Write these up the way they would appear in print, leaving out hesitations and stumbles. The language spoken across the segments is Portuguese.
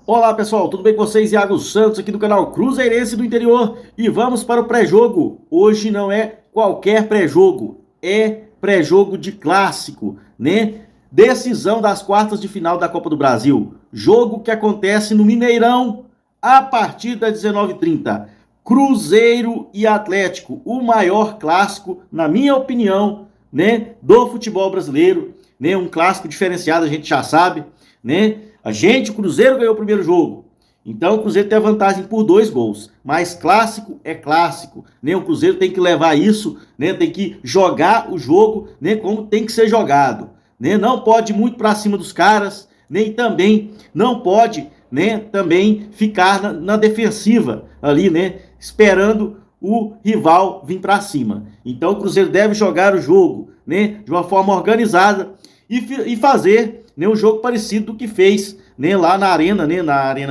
Olá pessoal, tudo bem com vocês? Iago Santos aqui do canal Cruzeirense do Interior e vamos para o pré-jogo. Hoje não é qualquer pré-jogo, é pré-jogo de clássico, né? Decisão das quartas de final da Copa do Brasil. Jogo que acontece no Mineirão a partir das 19h30. Cruzeiro e Atlético, o maior clássico, na minha opinião, né, do futebol brasileiro, né? Um clássico diferenciado, a gente já sabe, né? O Cruzeiro ganhou o primeiro jogo. Então o Cruzeiro tem a vantagem por 2 gols. Mas clássico é clássico. Né? O Cruzeiro tem que levar isso, né? Tem que jogar o jogo, né? Como tem que ser jogado. Né? Não pode ir muito para cima dos caras, nem também não pode, né? Também ficar na defensiva ali, né? Esperando o rival vir para cima. Então o Cruzeiro deve jogar o jogo, né? De uma forma organizada e fazer, né, um jogo parecido do que fez, né, lá na Arena, né,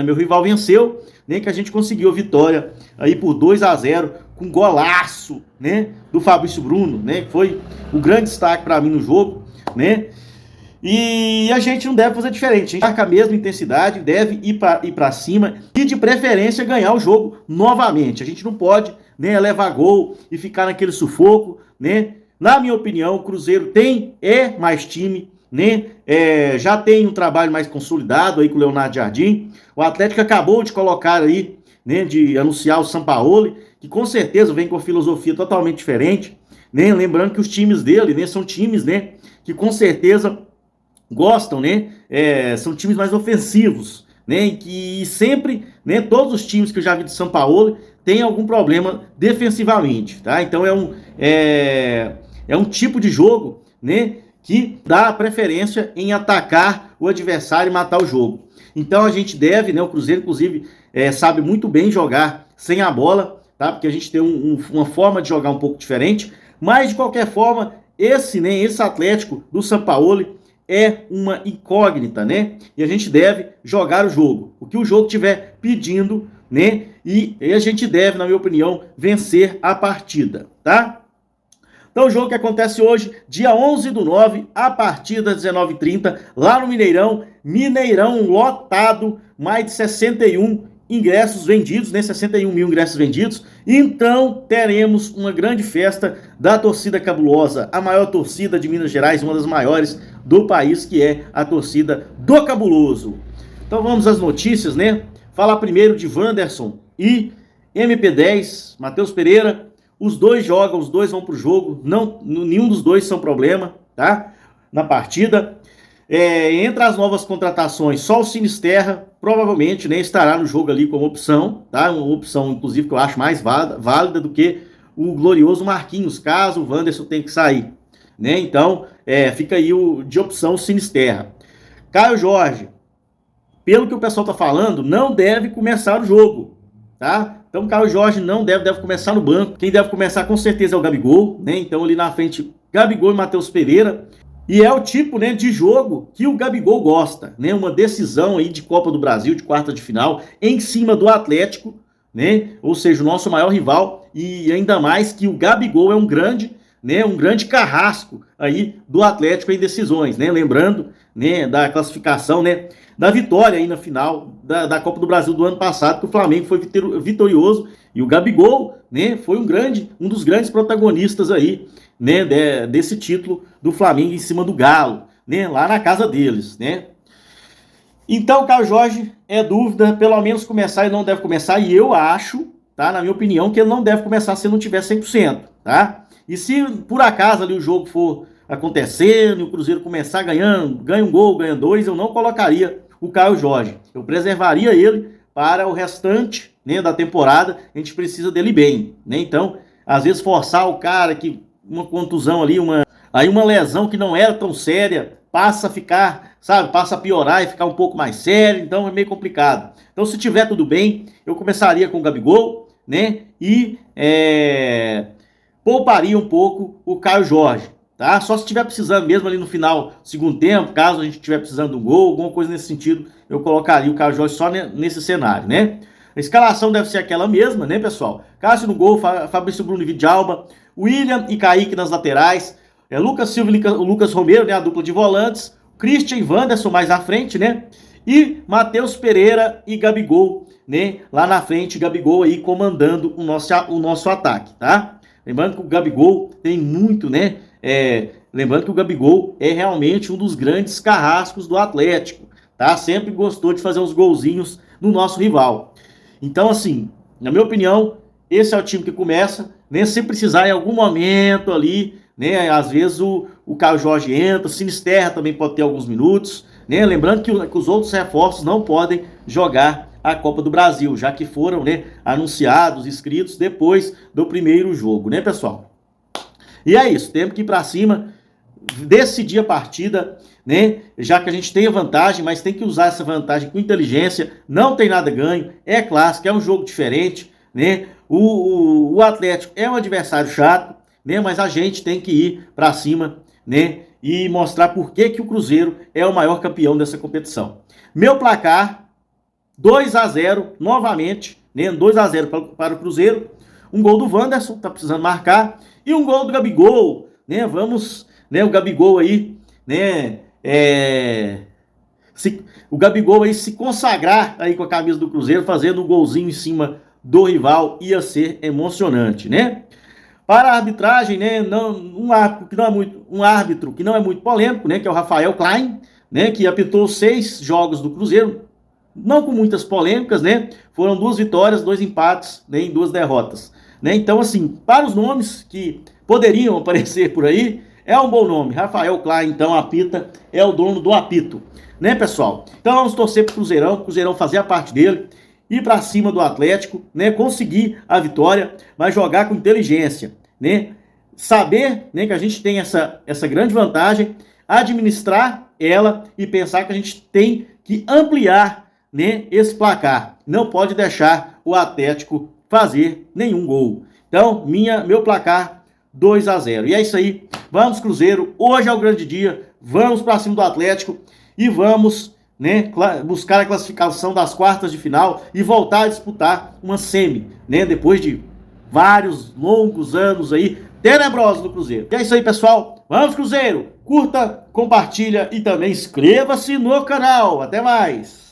meu rival venceu, né, que a gente conseguiu a vitória aí por 2-0 com golaço, né, do Fabrício Bruno, né, que foi o grande destaque para mim no jogo, né. E a gente não deve fazer diferente, a gente marca a mesma intensidade, deve ir para cima e de preferência ganhar o jogo novamente. A gente não pode, né, levar gol e ficar naquele sufoco, né. Na minha opinião, o Cruzeiro é mais time, né? Já tem um trabalho mais consolidado aí com o Leonardo Jardim. O Atlético acabou de colocar aí, né, de anunciar o Sampaoli, que com certeza vem com uma filosofia totalmente diferente, né? Lembrando que os times dele, né, são times, né, que com certeza gostam, né? São times mais ofensivos, né? E que sempre, né, todos os times que eu já vi de Sampaoli têm algum problema defensivamente, tá? Então é um tipo de jogo, né, que dá preferência em atacar o adversário e matar o jogo. Então a gente deve, né, o Cruzeiro inclusive sabe muito bem jogar sem a bola, tá? Porque a gente tem uma forma de jogar um pouco diferente, mas de qualquer forma, esse Atlético do Sampaoli é uma incógnita, né? E a gente deve jogar o jogo, o que o jogo estiver pedindo, né? E a gente deve, na minha opinião, vencer a partida, tá? Então o jogo que acontece hoje, dia 11/9, a partir das 19h30, lá no Mineirão. Mineirão lotado, mais de 61 ingressos vendidos, né? 61 mil ingressos vendidos. Então teremos uma grande festa da torcida cabulosa, a maior torcida de Minas Gerais, uma das maiores do país, que é a torcida do Cabuloso. Então vamos às notícias, né? Falar primeiro de Wanderson e MP10, Matheus Pereira. Os dois jogam, os dois vão pro jogo, nenhum dos dois são problema, tá? Na partida. Entre as novas contratações, só o Sinisterra provavelmente, né, estará no jogo ali como opção, tá? Uma opção, inclusive, que eu acho mais válida do que o glorioso Marquinhos, caso o Wanderson tenha que sair, né? Então, fica aí de opção o Sinisterra. Caio Jorge, pelo que o pessoal tá falando, não deve começar o jogo, tá? Então o Caio Jorge não deve começar no banco. Quem deve começar com certeza é o Gabigol, né? Então ali na frente, Gabigol e Matheus Pereira. E é o tipo, né, de jogo que o Gabigol gosta, né? Uma decisão aí de Copa do Brasil, de quarta de final, em cima do Atlético, né? Ou seja, o nosso maior rival. E ainda mais que o Gabigol é um grande carrasco aí do Atlético em decisões, né? Lembrando, né, da classificação, né, da vitória aí na final da Copa do Brasil do ano passado, que o Flamengo foi vitorioso e o Gabigol, né, foi um dos grandes protagonistas aí, né, desse título do Flamengo em cima do Galo, né, lá na casa deles, né. Então o Caio Jorge é dúvida, pelo menos começar ele não deve começar, e eu acho, tá, na minha opinião, que ele não deve começar se ele não tiver 100%, tá. E se por acaso ali o jogo for acontecendo e o Cruzeiro começar ganhando, ganha um gol, ganha 2, eu não colocaria o Caio Jorge. Eu preservaria ele para o restante, né, da temporada. A gente precisa dele bem, né? Então, às vezes forçar o cara que uma contusão ali, uma lesão que não era tão séria, passa a ficar, sabe, passa a piorar e ficar um pouco mais sério, então é meio complicado. Então, se tiver tudo bem, eu começaria com o Gabigol, né? E pouparia um pouco o Caio Jorge, tá? Só se estiver precisando mesmo ali no final, segundo tempo, caso a gente estiver precisando de um gol, alguma coisa nesse sentido, eu colocaria o Caio Jorge só nesse cenário, né? A escalação deve ser aquela mesma, né, pessoal? Cássio no gol, Fabrício Bruno e Vidalba, William e Kaique nas laterais, Lucas Silva e Lucas Romero, né, a dupla de volantes, Christian e Wanderson mais à frente, né? E Matheus Pereira e Gabigol, né? Lá na frente, Gabigol aí comandando o nosso ataque, tá? Lembrando que o Gabigol tem muito, né? Lembrando que o Gabigol é realmente um dos grandes carrascos do Atlético, tá? Sempre gostou de fazer uns golzinhos no nosso rival. Então, assim, na minha opinião, esse é o time que começa, né? Se precisar em algum momento ali, né? Às vezes o Caio Jorge entra, o Sinisterra também pode ter alguns minutos, né? Lembrando que os outros reforços não podem jogar a Copa do Brasil, já que foram, né, anunciados, inscritos depois do primeiro jogo, né, pessoal? E é isso, temos que ir para cima, decidir a partida, né? Já que a gente tem a vantagem, mas tem que usar essa vantagem com inteligência, não tem nada ganho, é clássico, é um jogo diferente, né? O Atlético é um adversário chato, né? Mas a gente tem que ir para cima, né? E mostrar por que o Cruzeiro é o maior campeão dessa competição. Meu placar, 2-0 novamente, né? 2-0 para o Cruzeiro. Um gol do Wanderson, tá precisando marcar, e um gol do Gabigol, né? Vamos, né? O Gabigol aí, né? O Gabigol aí se consagrar aí com a camisa do Cruzeiro, fazendo um golzinho em cima do rival, ia ser emocionante, né? Para a arbitragem, né? Um árbitro que não é muito polêmico, né? Que é o Rafael Klein, né? Que apitou 6 jogos do Cruzeiro, não com muitas polêmicas, né? Foram 2 vitórias, 2 empates, né? Em 2 derrotas, né? Então, assim, para os nomes que poderiam aparecer por aí, é um bom nome. Rafael Klein, então, apita, é o dono do apito, né, pessoal? Então, vamos torcer pro Cruzeirão, o Cruzeirão fazer a parte dele, ir para cima do Atlético, né? Conseguir a vitória, mas jogar com inteligência, né? Saber, né, que a gente tem essa grande vantagem, administrar ela e pensar que a gente tem que ampliar, né, esse placar. Não pode deixar o Atlético fazer nenhum gol. Então, meu placar 2-0. E é isso aí. Vamos, Cruzeiro. Hoje é o grande dia. Vamos para cima do Atlético e vamos, né, buscar a classificação das quartas de final e voltar a disputar uma semi, né, depois de vários longos anos aí tenebrosos do Cruzeiro. E é isso aí, pessoal. Vamos, Cruzeiro. Curta, compartilha e também inscreva-se no canal. Até mais.